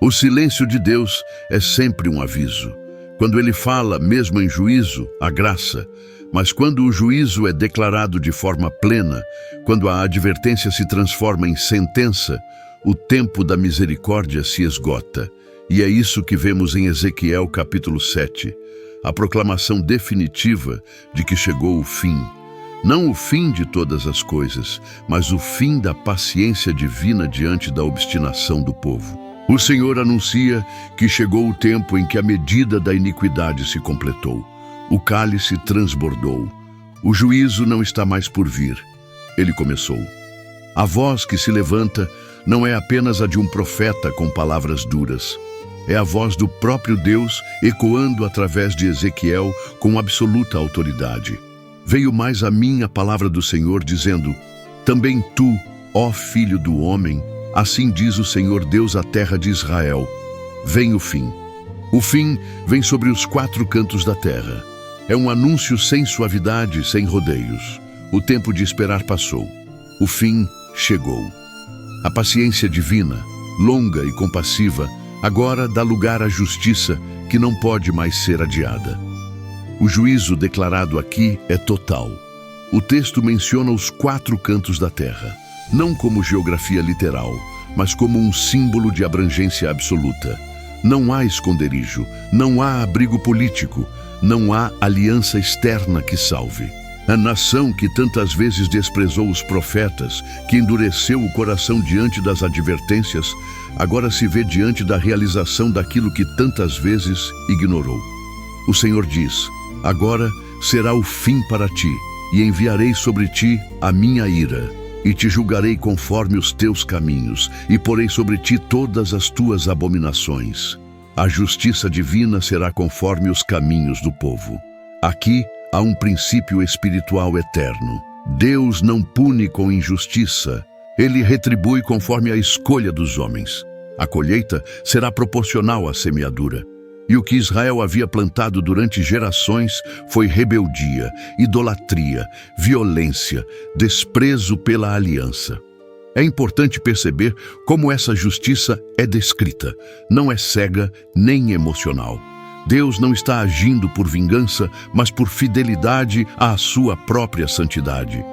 O silêncio de Deus é sempre um aviso. Quando Ele fala, mesmo em juízo, há graça. Mas quando o juízo é declarado de forma plena, quando a advertência se transforma em sentença, o tempo da misericórdia se esgota. E é isso que vemos em Ezequiel capítulo 7, a proclamação definitiva de que chegou o fim. Não o fim de todas as coisas, mas o fim da paciência divina diante da obstinação do povo. O Senhor anuncia que chegou o tempo em que a medida da iniquidade se completou. O cálice transbordou. O juízo não está mais por vir. Ele começou. A voz que se levanta não é apenas a de um profeta com palavras duras. É a voz do próprio Deus ecoando através de Ezequiel com absoluta autoridade. Veio mais a mim a palavra do Senhor dizendo: também tu, ó filho do homem, assim diz o Senhor Deus à terra de Israel: vem o fim. O fim vem sobre os 4 cantos da terra. É um anúncio sem suavidade, sem rodeios. O tempo de esperar passou. O fim chegou. A paciência divina, longa e compassiva, agora dá lugar à justiça que não pode mais ser adiada. O juízo declarado aqui é total. O texto menciona os 4 cantos da terra, não como geografia literal, mas como um símbolo de abrangência absoluta. Não há esconderijo, não há abrigo político, não há aliança externa que salve. A nação que tantas vezes desprezou os profetas, que endureceu o coração diante das advertências, agora se vê diante da realização daquilo que tantas vezes ignorou. O Senhor diz: agora será o fim para ti, e enviarei sobre ti a minha ira, e te julgarei conforme os teus caminhos, e porei sobre ti todas as tuas abominações. A justiça divina será conforme os caminhos do povo. Aqui há um princípio espiritual eterno. Deus não pune com injustiça. Ele retribui conforme a escolha dos homens. A colheita será proporcional à semeadura. E o que Israel havia plantado durante gerações foi rebeldia, idolatria, violência, desprezo pela aliança. É importante perceber como essa justiça é descrita. Não é cega nem emocional. Deus não está agindo por vingança, mas por fidelidade à sua própria santidade.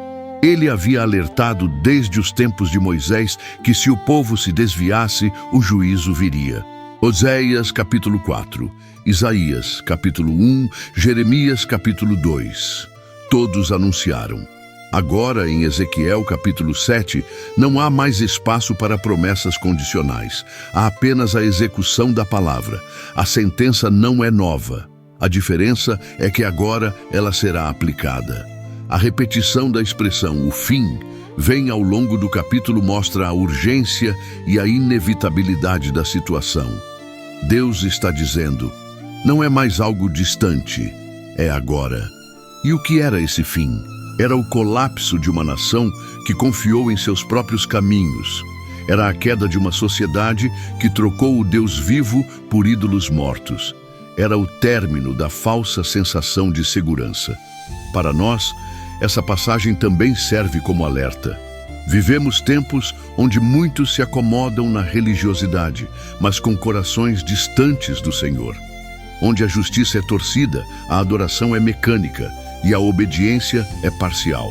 Ele havia alertado desde os tempos de Moisés que se o povo se desviasse, o juízo viria. Oséias capítulo 4, Isaías capítulo 1, Jeremias capítulo 2. Todos anunciaram. Agora, em Ezequiel capítulo 7, não há mais espaço para promessas condicionais. Há apenas a execução da palavra. A sentença não é nova. A diferença é que agora ela será aplicada. A repetição da expressão "o fim" vem ao longo do capítulo, mostra a urgência e a inevitabilidade da situação. Deus está dizendo: não é mais algo distante, é agora. E o que era esse fim? Era o colapso de uma nação que confiou em seus próprios caminhos. Era a queda de uma sociedade que trocou o Deus vivo por ídolos mortos. Era o término da falsa sensação de segurança. Para nós, essa passagem também serve como alerta. Vivemos tempos onde muitos se acomodam na religiosidade, mas com corações distantes do Senhor. Onde a justiça é torcida, a adoração é mecânica e a obediência é parcial.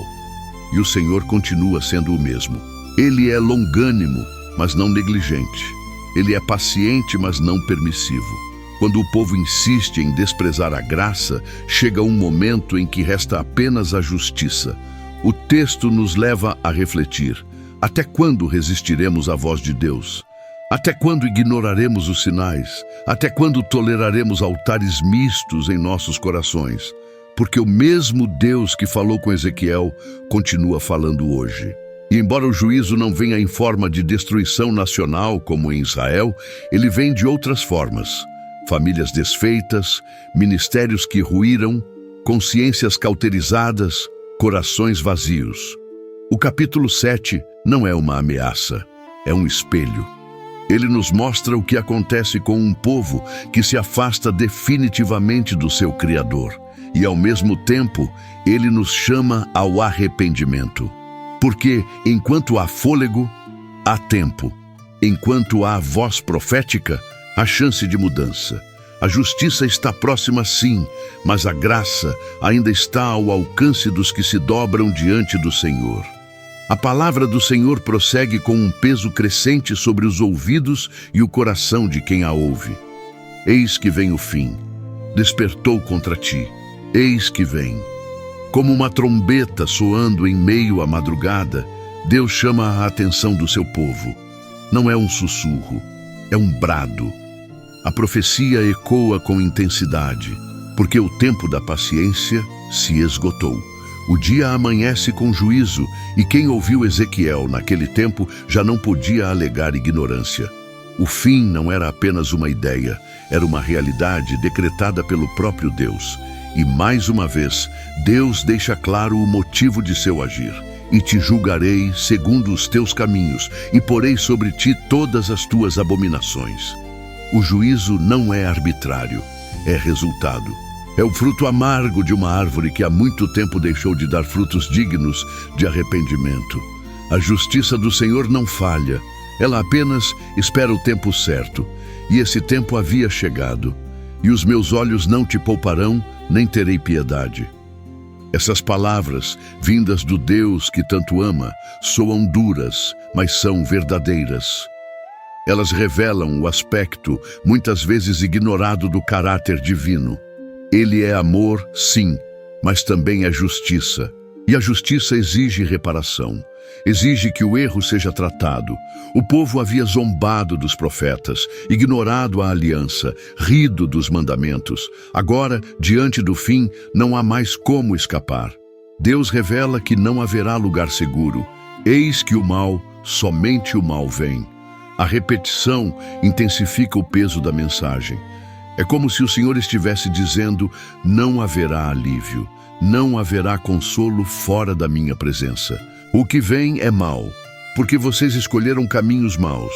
E o Senhor continua sendo o mesmo. Ele é longânimo, mas não negligente. Ele é paciente, mas não permissivo. Quando o povo insiste em desprezar a graça, chega um momento em que resta apenas a justiça. O texto nos leva a refletir: até quando resistiremos à voz de Deus? Até quando ignoraremos os sinais? Até quando toleraremos altares mistos em nossos corações? Porque o mesmo Deus que falou com Ezequiel continua falando hoje. E embora o juízo não venha em forma de destruição nacional, como em Israel, ele vem de outras formas. Famílias desfeitas, ministérios que ruíram, consciências cauterizadas, corações vazios. O capítulo 7 não é uma ameaça, é um espelho. Ele nos mostra o que acontece com um povo que se afasta definitivamente do seu Criador. e ao mesmo tempo ele nos chama ao arrependimento. Porque enquanto há fôlego, há tempo. Enquanto há voz profética, há chance de mudança. A justiça está próxima sim, mas a graça ainda está ao alcance dos que se dobram diante do Senhor. A palavra do Senhor prossegue com um peso crescente sobre os ouvidos e o coração de quem a ouve. Eis que vem o fim. Despertou contra ti. Eis que vem. Como uma trombeta soando em meio à madrugada, Deus chama a atenção do seu povo. Não é um sussurro, é um brado. A profecia ecoa com intensidade, porque o tempo da paciência se esgotou. O dia amanhece com juízo, e quem ouviu Ezequiel naquele tempo já não podia alegar ignorância. O fim não era apenas uma ideia, era uma realidade decretada pelo próprio Deus. E mais uma vez, Deus deixa claro o motivo de seu agir. E te julgarei segundo os teus caminhos, e porei sobre ti todas as tuas abominações. O juízo não é arbitrário, é resultado. É o fruto amargo de uma árvore que há muito tempo deixou de dar frutos dignos de arrependimento. A justiça do Senhor não falha, ela apenas espera o tempo certo, e esse tempo havia chegado. E os meus olhos não te pouparão, nem terei piedade. Essas palavras, vindas do Deus que tanto ama, soam duras, mas são verdadeiras. Elas revelam o aspecto, muitas vezes ignorado, do caráter divino. Ele é amor, sim, mas também é justiça. E a justiça exige reparação. Exige que o erro seja tratado. O povo havia zombado dos profetas, ignorado a aliança, rido dos mandamentos. Agora, diante do fim, não há mais como escapar. Deus revela que não haverá lugar seguro. Eis que o mal, somente o mal vem. A repetição intensifica o peso da mensagem. É como se o Senhor estivesse dizendo: não haverá alívio, não haverá consolo fora da minha presença. O que vem é mal, porque vocês escolheram caminhos maus.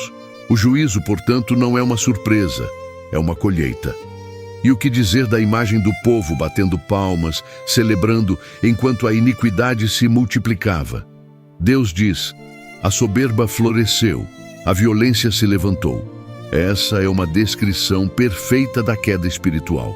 O juízo, portanto, não é uma surpresa, é uma colheita. E o que dizer da imagem do povo batendo palmas, celebrando, enquanto a iniquidade se multiplicava? Deus diz: a soberba floresceu, a violência se levantou. Essa é uma descrição perfeita da queda espiritual.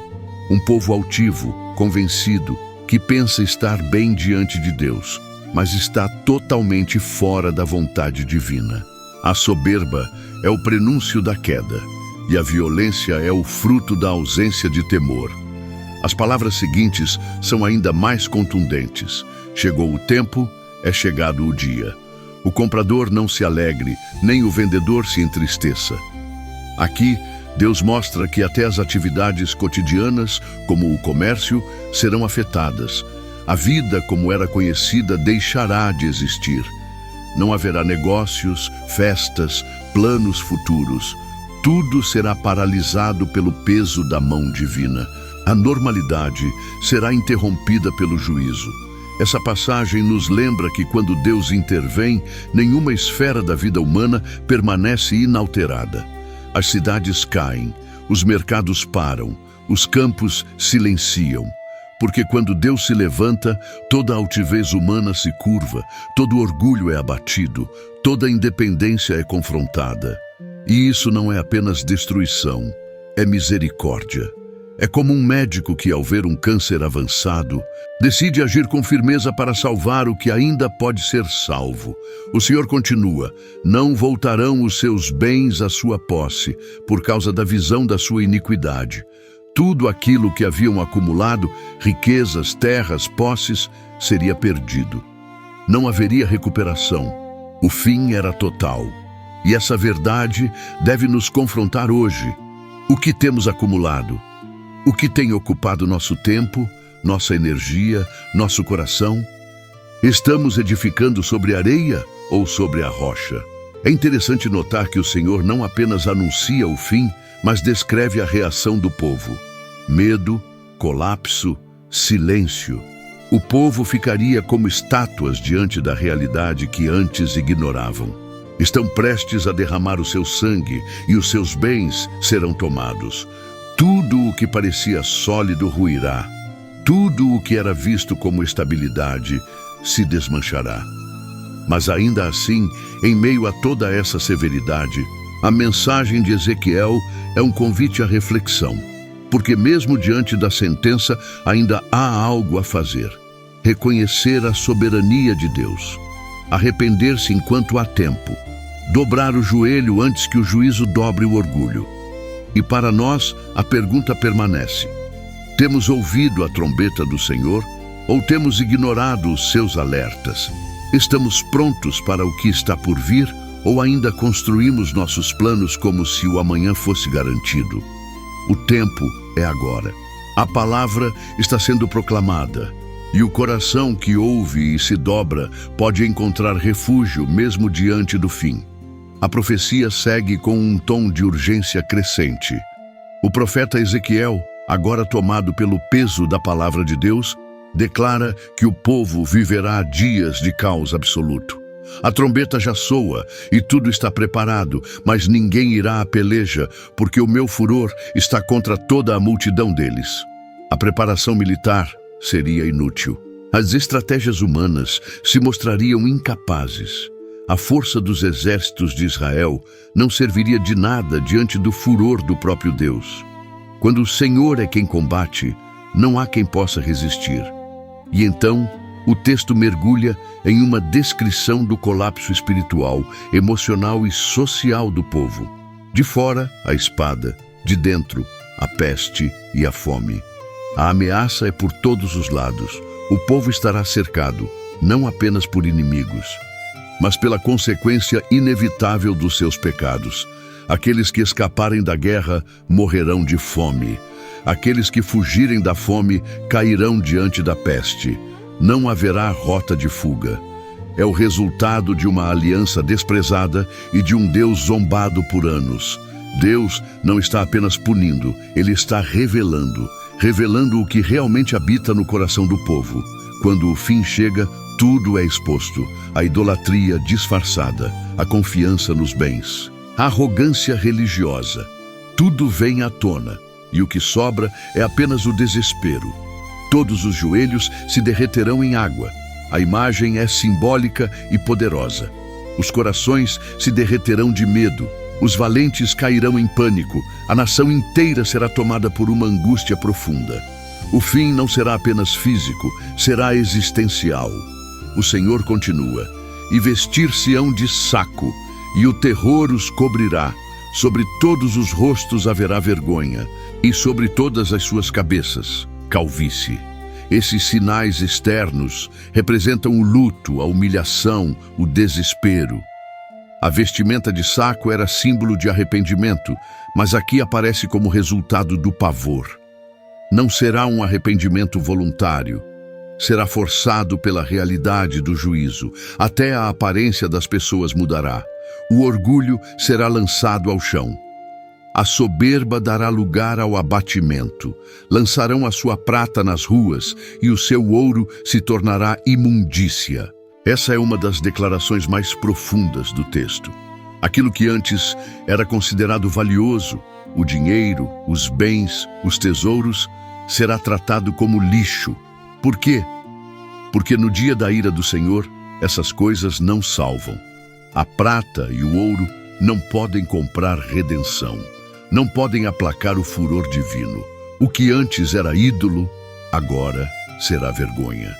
Um povo altivo, convencido, que pensa estar bem diante de Deus, mas está totalmente fora da vontade divina. A soberba é o prenúncio da queda, e a violência é o fruto da ausência de temor. As palavras seguintes são ainda mais contundentes. Chegou o tempo, é chegado o dia. O comprador não se alegre, nem o vendedor se entristeça. Aqui, Deus mostra que até as atividades cotidianas, como o comércio, serão afetadas. A vida, como era conhecida, deixará de existir. Não haverá negócios, festas, planos futuros. Tudo será paralisado pelo peso da mão divina. A normalidade será interrompida pelo juízo. Essa passagem nos lembra que quando Deus intervém, nenhuma esfera da vida humana permanece inalterada. As cidades caem, os mercados param, os campos silenciam. Porque quando Deus se levanta, toda a altivez humana se curva, todo orgulho é abatido, toda independência é confrontada. E isso não é apenas destruição, é misericórdia. É como um médico que, ao ver um câncer avançado, decide agir com firmeza para salvar o que ainda pode ser salvo. O Senhor continua: não voltarão os seus bens à sua posse, por causa da visão da sua iniquidade. Tudo aquilo que haviam acumulado, riquezas, terras, posses, seria perdido. Não haveria recuperação. O fim era total. E essa verdade deve nos confrontar hoje. O que temos acumulado? O que tem ocupado nosso tempo, nossa energia, nosso coração? Estamos edificando sobre areia ou sobre a rocha? É interessante notar que o Senhor não apenas anuncia o fim, mas descreve a reação do povo. Medo, colapso, silêncio. O povo ficaria como estátuas diante da realidade que antes ignoravam. Estão prestes a derramar o seu sangue e os seus bens serão tomados. Tudo o que parecia sólido ruirá. Tudo o que era visto como estabilidade se desmanchará. Mas ainda assim, em meio a toda essa severidade, a mensagem de Ezequiel é um convite à reflexão, porque mesmo diante da sentença ainda há algo a fazer. Reconhecer a soberania de Deus, arrepender-se enquanto há tempo, dobrar o joelho antes que o juízo dobre o orgulho. E para nós, a pergunta permanece: temos ouvido a trombeta do Senhor ou temos ignorado os seus alertas? Estamos prontos para o que está por vir ou ainda construímos nossos planos como se o amanhã fosse garantido? O tempo é agora. A palavra está sendo proclamada e o coração que ouve e se dobra pode encontrar refúgio mesmo diante do fim. A profecia segue com um tom de urgência crescente. O profeta Ezequiel, agora tomado pelo peso da palavra de Deus, declara que o povo viverá dias de caos absoluto. A trombeta já soa e tudo está preparado, mas ninguém irá à peleja, porque o meu furor está contra toda a multidão deles. A preparação militar seria inútil. As estratégias humanas se mostrariam incapazes. A força dos exércitos de Israel não serviria de nada diante do furor do próprio Deus. Quando o Senhor é quem combate, não há quem possa resistir. E então, o texto mergulha em uma descrição do colapso espiritual, emocional e social do povo. De fora, a espada; de dentro, a peste e a fome. A ameaça é por todos os lados. O povo estará cercado, não apenas por inimigos, mas pela consequência inevitável dos seus pecados. Aqueles que escaparem da guerra morrerão de fome. Aqueles que fugirem da fome cairão diante da peste. Não haverá rota de fuga. É o resultado de uma aliança desprezada e de um Deus zombado por anos. Deus não está apenas punindo, Ele está revelando o que realmente habita no coração do povo. Quando o fim chega, tudo é exposto: a idolatria disfarçada, a confiança nos bens, a arrogância religiosa. Tudo vem à tona, e o que sobra é apenas o desespero. Todos os joelhos se derreterão em água. A imagem é simbólica e poderosa. Os corações se derreterão de medo. Os valentes cairão em pânico. A nação inteira será tomada por uma angústia profunda. O fim não será apenas físico, será existencial. O Senhor continua: e vestir-se-ão de saco, e o terror os cobrirá. Sobre todos os rostos haverá vergonha, e sobre todas as suas cabeças, calvície. Esses sinais externos representam o luto, a humilhação, o desespero. A vestimenta de saco era símbolo de arrependimento, mas aqui aparece como resultado do pavor. Não será um arrependimento voluntário. Será forçado pela realidade do juízo. Até a aparência das pessoas mudará. O orgulho será lançado ao chão. A soberba dará lugar ao abatimento. Lançarão a sua prata nas ruas e o seu ouro se tornará imundícia. Essa é uma das declarações mais profundas do texto. Aquilo que antes era considerado valioso, o dinheiro, os bens, os tesouros, será tratado como lixo. Por quê? Porque no dia da ira do Senhor, essas coisas não salvam. A prata e o ouro não podem comprar redenção. Não podem aplacar o furor divino. O que antes era ídolo, agora será vergonha.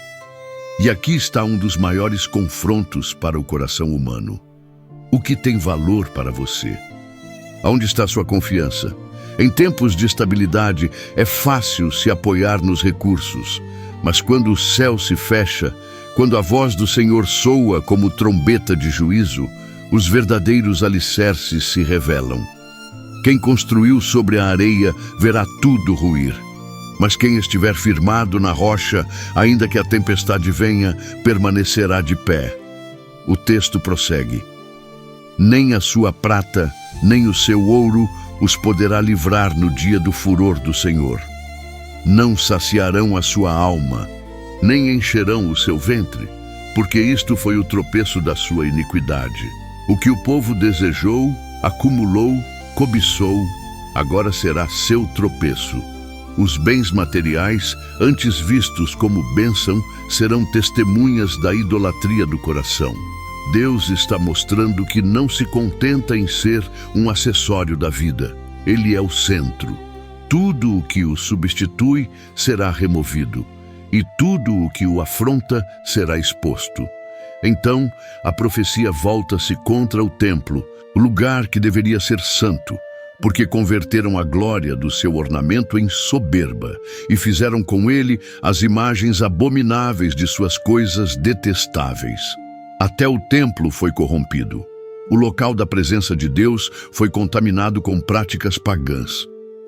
E aqui está um dos maiores confrontos para o coração humano. O que tem valor para você? Aonde está sua confiança? Em tempos de estabilidade, é fácil se apoiar nos recursos. Mas quando o céu se fecha, quando a voz do Senhor soa como trombeta de juízo, os verdadeiros alicerces se revelam. Quem construiu sobre a areia verá tudo ruir. Mas quem estiver firmado na rocha, ainda que a tempestade venha, permanecerá de pé. O texto prossegue: nem a sua prata, nem o seu ouro os poderá livrar no dia do furor do Senhor. Não saciarão a sua alma, nem encherão o seu ventre, porque isto foi o tropeço da sua iniquidade. O que o povo desejou, acumulou, cobiçou, agora será seu tropeço. Os bens materiais, antes vistos como bênção, serão testemunhas da idolatria do coração. Deus está mostrando que não se contenta em ser um acessório da vida. Ele é o centro. Tudo o que o substitui será removido, e tudo o que o afronta será exposto. Então, a profecia volta-se contra o templo, o lugar que deveria ser santo, porque converteram a glória do seu ornamento em soberba e fizeram com ele as imagens abomináveis de suas coisas detestáveis. Até o templo foi corrompido. O local da presença de Deus foi contaminado com práticas pagãs.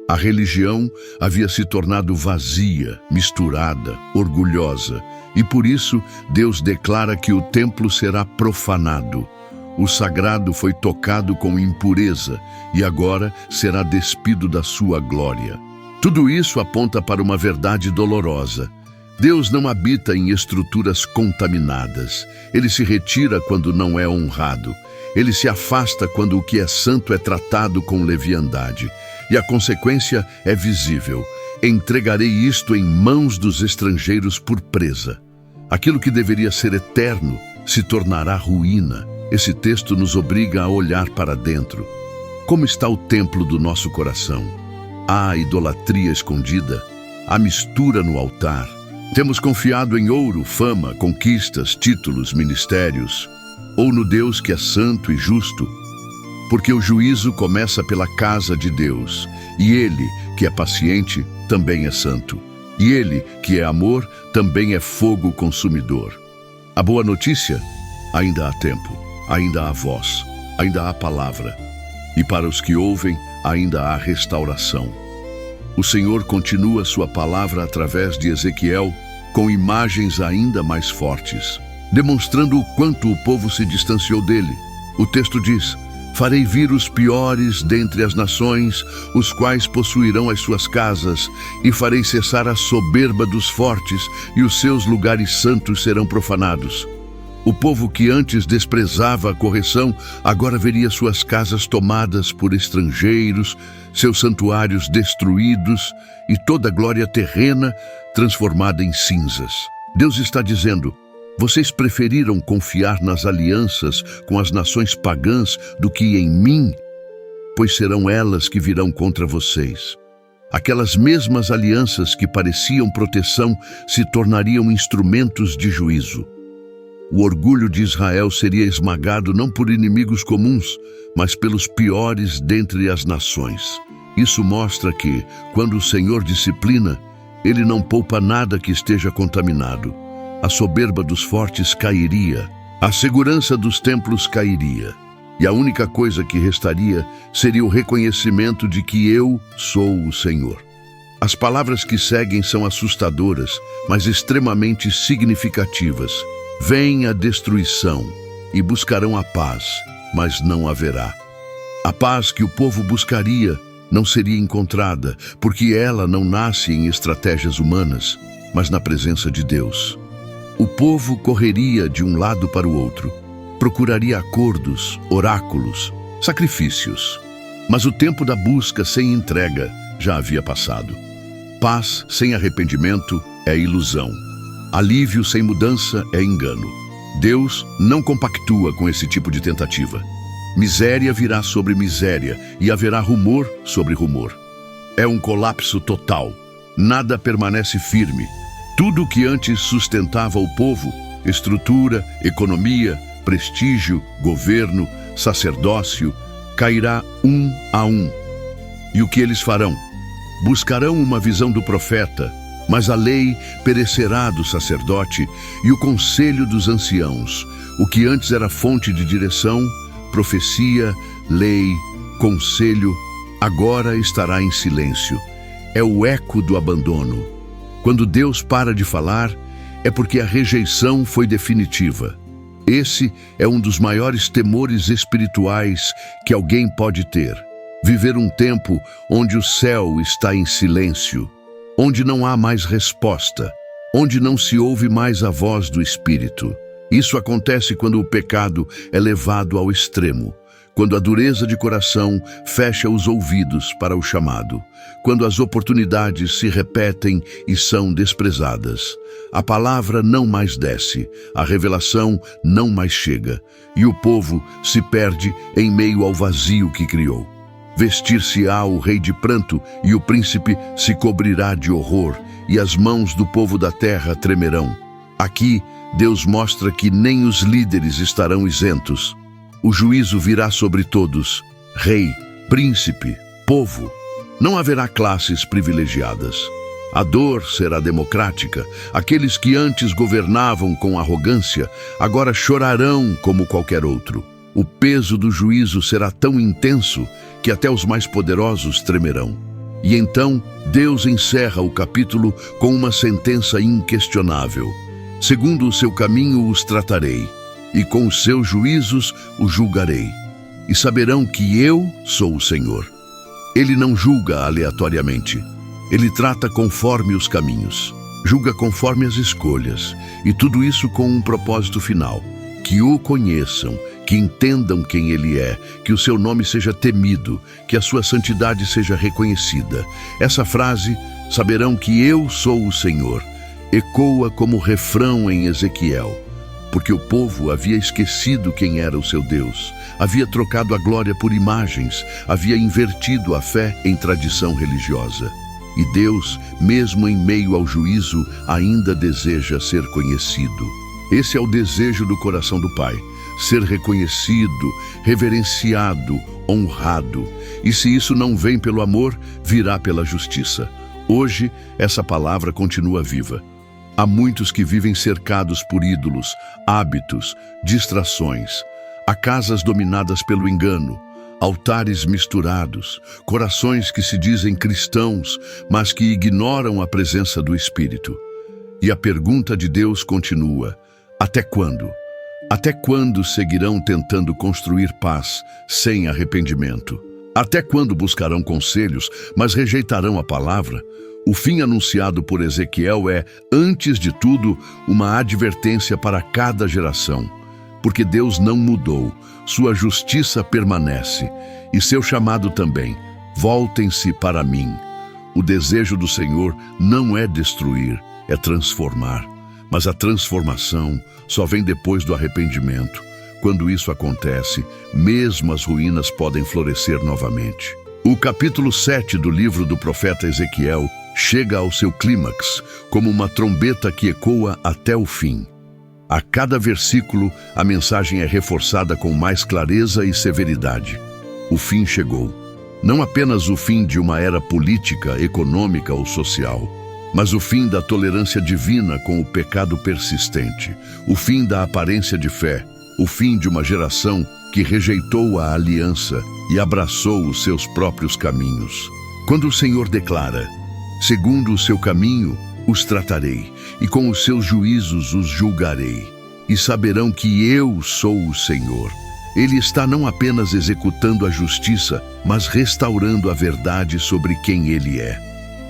A religião havia se tornado vazia, misturada, orgulhosa, e por isso Deus declara que o templo será profanado. O sagrado foi tocado com impureza e agora será despido da sua glória. Tudo isso aponta para uma verdade dolorosa. Deus não habita em estruturas contaminadas. Ele se retira quando não é honrado. Ele se afasta quando o que é santo é tratado com leviandade. E a consequência é visível. Entregarei isto em mãos dos estrangeiros por presa. Aquilo que deveria ser eterno se tornará ruína. Esse texto nos obriga a olhar para dentro. Como está o templo do nosso coração? Há idolatria escondida? Há mistura no altar? Temos confiado em ouro, fama, conquistas, títulos, ministérios? Ou no Deus que é santo e justo? Porque o juízo começa pela casa de Deus, e Ele, que é paciente, também é santo. E Ele, que é amor, também é fogo consumidor. A boa notícia? Ainda há tempo, ainda há voz, ainda há palavra. E para os que ouvem, ainda há restauração. O Senhor continua sua palavra através de Ezequiel, com imagens ainda mais fortes, demonstrando o quanto o povo se distanciou dele. O texto diz: farei vir os piores dentre as nações, os quais possuirão as suas casas, e farei cessar a soberba dos fortes, e os seus lugares santos serão profanados. O povo que antes desprezava a correção, agora veria suas casas tomadas por estrangeiros, seus santuários destruídos e toda a glória terrena transformada em cinzas. Deus está dizendo: vocês preferiram confiar nas alianças com as nações pagãs do que em mim, pois serão elas que virão contra vocês. Aquelas mesmas alianças que pareciam proteção se tornariam instrumentos de juízo. O orgulho de Israel seria esmagado não por inimigos comuns, mas pelos piores dentre as nações. Isso mostra que, quando o Senhor disciplina, Ele não poupa nada que esteja contaminado. A soberba dos fortes cairia, a segurança dos templos cairia, e a única coisa que restaria seria o reconhecimento de que eu sou o Senhor. As palavras que seguem são assustadoras, mas extremamente significativas. Vem a destruição, e buscarão a paz, mas não haverá. A paz que o povo buscaria não seria encontrada, porque ela não nasce em estratégias humanas, mas na presença de Deus. O povo correria de um lado para o outro, procuraria acordos, oráculos, sacrifícios. Mas o tempo da busca sem entrega já havia passado. Paz sem arrependimento é ilusão. Alívio sem mudança é engano. Deus não compactua com esse tipo de tentativa. Miséria virá sobre miséria e haverá rumor sobre rumor. É um colapso total. Nada permanece firme. Tudo o que antes sustentava o povo, estrutura, economia, prestígio, governo, sacerdócio, cairá um a um. E o que eles farão? Buscarão uma visão do profeta, mas a lei perecerá do sacerdote e o conselho dos anciãos. O que antes era fonte de direção, profecia, lei, conselho, agora estará em silêncio. É o eco do abandono. Quando Deus para de falar, é porque a rejeição foi definitiva. Esse é um dos maiores temores espirituais que alguém pode ter. Viver um tempo onde o céu está em silêncio, onde não há mais resposta, onde não se ouve mais a voz do Espírito. Isso acontece quando o pecado é levado ao extremo, quando a dureza de coração fecha os ouvidos para o chamado, quando as oportunidades se repetem e são desprezadas. A palavra não mais desce, a revelação não mais chega, e o povo se perde em meio ao vazio que criou. Vestir-se-á o rei de pranto, e o príncipe se cobrirá de horror, e as mãos do povo da terra tremerão. Aqui, Deus mostra que nem os líderes estarão isentos. O juízo virá sobre todos, rei, príncipe, povo. Não haverá classes privilegiadas. A dor será democrática. Aqueles que antes governavam com arrogância, agora chorarão como qualquer outro. O peso do juízo será tão intenso que até os mais poderosos tremerão. E então, Deus encerra o capítulo com uma sentença inquestionável. Segundo o seu caminho os tratarei, e com os seus juízos os julgarei. E saberão que eu sou o Senhor. Ele não julga aleatoriamente. Ele trata conforme os caminhos. Julga conforme as escolhas. E tudo isso com um propósito final. Que o conheçam, que entendam quem ele é, que o seu nome seja temido, que a sua santidade seja reconhecida. Essa frase, saberão que eu sou o Senhor, ecoa como refrão em Ezequiel. Porque o povo havia esquecido quem era o seu Deus, havia trocado a glória por imagens, havia invertido a fé em tradição religiosa. E Deus, mesmo em meio ao juízo, ainda deseja ser conhecido. Esse é o desejo do coração do Pai, ser reconhecido, reverenciado, honrado. E se isso não vem pelo amor, virá pela justiça. Hoje, essa palavra continua viva. Há muitos que vivem cercados por ídolos, hábitos, distrações. Há casas dominadas pelo engano, altares misturados, corações que se dizem cristãos, mas que ignoram a presença do Espírito. E a pergunta de Deus continua: até quando? Até quando seguirão tentando construir paz sem arrependimento? Até quando buscarão conselhos, mas rejeitarão a palavra? O fim anunciado por Ezequiel é, antes de tudo, uma advertência para cada geração. Porque Deus não mudou, sua justiça permanece, e seu chamado também. Voltem-se para mim. O desejo do Senhor não é destruir, é transformar. Mas a transformação só vem depois do arrependimento. Quando isso acontece, mesmo as ruínas podem florescer novamente. O capítulo 7 do livro do profeta Ezequiel chega ao seu clímax, como uma trombeta que ecoa até o fim. A cada versículo, a mensagem é reforçada com mais clareza e severidade. O fim chegou. Não apenas o fim de uma era política, econômica ou social, mas o fim da tolerância divina com o pecado persistente, o fim da aparência de fé, o fim de uma geração que rejeitou a aliança e abraçou os seus próprios caminhos. Quando o Senhor declara: segundo o seu caminho os tratarei, e com os seus juízos os julgarei, e saberão que eu sou o Senhor. Ele está não apenas executando a justiça, mas restaurando a verdade sobre quem ele é.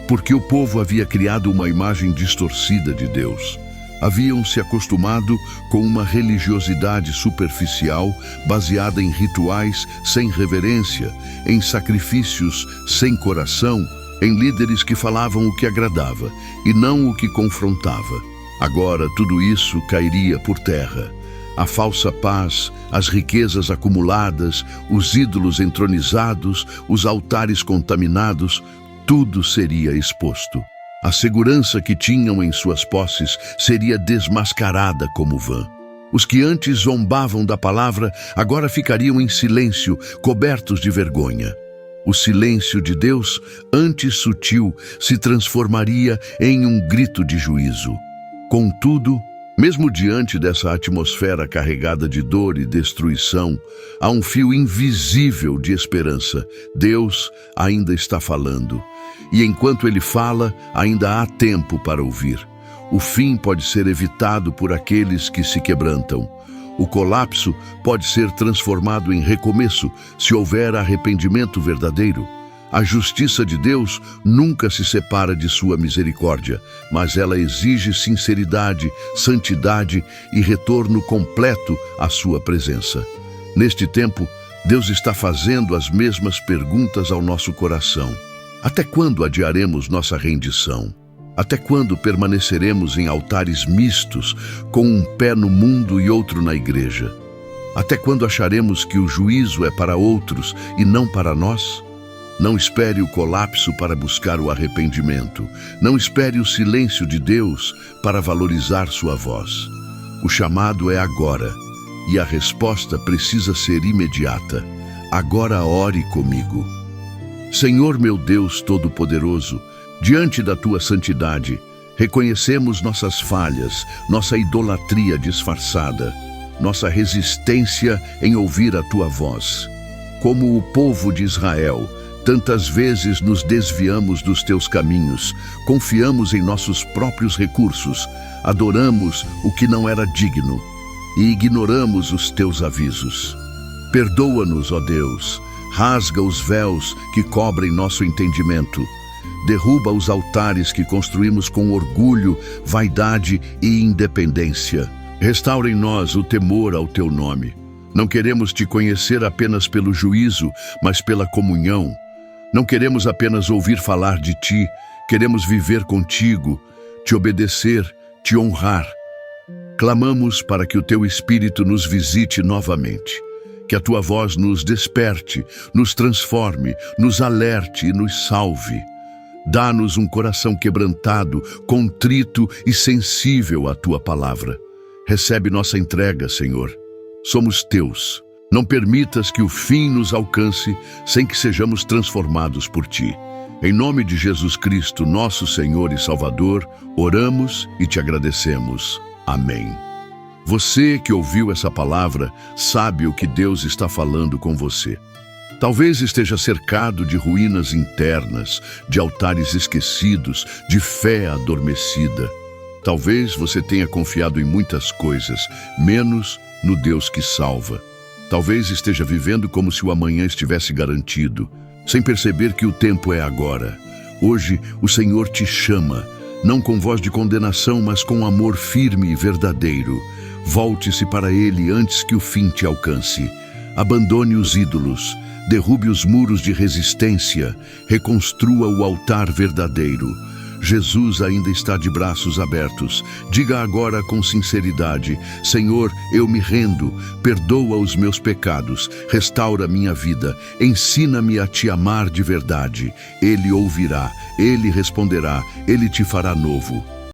Porque o povo havia criado uma imagem distorcida de Deus. Haviam se acostumado com uma religiosidade superficial, baseada em rituais sem reverência, em sacrifícios sem coração, em líderes que falavam o que agradava e não o que confrontava. Agora tudo isso cairia por terra. A falsa paz, as riquezas acumuladas, os ídolos entronizados, os altares contaminados, tudo seria exposto. A segurança que tinham em suas posses seria desmascarada como vã. Os que antes zombavam da palavra agora ficariam em silêncio, cobertos de vergonha. O silêncio de Deus, antes sutil, se transformaria em um grito de juízo. Contudo, mesmo diante dessa atmosfera carregada de dor e destruição, há um fio invisível de esperança. Deus ainda está falando. E enquanto ele fala, ainda há tempo para ouvir. O fim pode ser evitado por aqueles que se quebrantam. O colapso pode ser transformado em recomeço se houver arrependimento verdadeiro. A justiça de Deus nunca se separa de sua misericórdia, mas ela exige sinceridade, santidade e retorno completo à sua presença. Neste tempo, Deus está fazendo as mesmas perguntas ao nosso coração. Até quando adiaremos nossa rendição? Até quando permaneceremos em altares mistos, com um pé no mundo e outro na igreja? Até quando acharemos que o juízo é para outros e não para nós? Não espere o colapso para buscar o arrependimento. Não espere o silêncio de Deus para valorizar sua voz. O chamado é agora, e a resposta precisa ser imediata. Agora ore comigo. Senhor meu Deus Todo-Poderoso, diante da Tua santidade, reconhecemos nossas falhas, nossa idolatria disfarçada, nossa resistência em ouvir a Tua voz. Como o povo de Israel, tantas vezes nos desviamos dos Teus caminhos, confiamos em nossos próprios recursos, adoramos o que não era digno e ignoramos os Teus avisos. Perdoa-nos, ó Deus, rasga os véus que cobrem nosso entendimento, derruba os altares que construímos com orgulho, vaidade e independência. Restaura em nós o temor ao Teu nome. Não queremos Te conhecer apenas pelo juízo, mas pela comunhão. Não queremos apenas ouvir falar de Ti, queremos viver contigo, Te obedecer, Te honrar. Clamamos para que o Teu Espírito nos visite novamente, que a Tua voz nos desperte, nos transforme, nos alerte e nos salve. Dá-nos um coração quebrantado, contrito e sensível à Tua palavra. Recebe nossa entrega, Senhor. Somos Teus. Não permitas que o fim nos alcance sem que sejamos transformados por Ti. Em nome de Jesus Cristo, nosso Senhor e Salvador, oramos e Te agradecemos. Amém. Você que ouviu essa palavra sabe o que Deus está falando com você. Talvez esteja cercado de ruínas internas, de altares esquecidos, de fé adormecida. Talvez você tenha confiado em muitas coisas, menos no Deus que salva. Talvez esteja vivendo como se o amanhã estivesse garantido, sem perceber que o tempo é agora. Hoje, o Senhor te chama, não com voz de condenação, mas com amor firme e verdadeiro. Volte-se para Ele antes que o fim te alcance. Abandone os ídolos, derrube os muros de resistência, reconstrua o altar verdadeiro. Jesus ainda está de braços abertos. Diga agora com sinceridade: Senhor, eu me rendo, perdoa os meus pecados, restaura minha vida, ensina-me a Te amar de verdade. Ele ouvirá, Ele responderá, Ele te fará novo.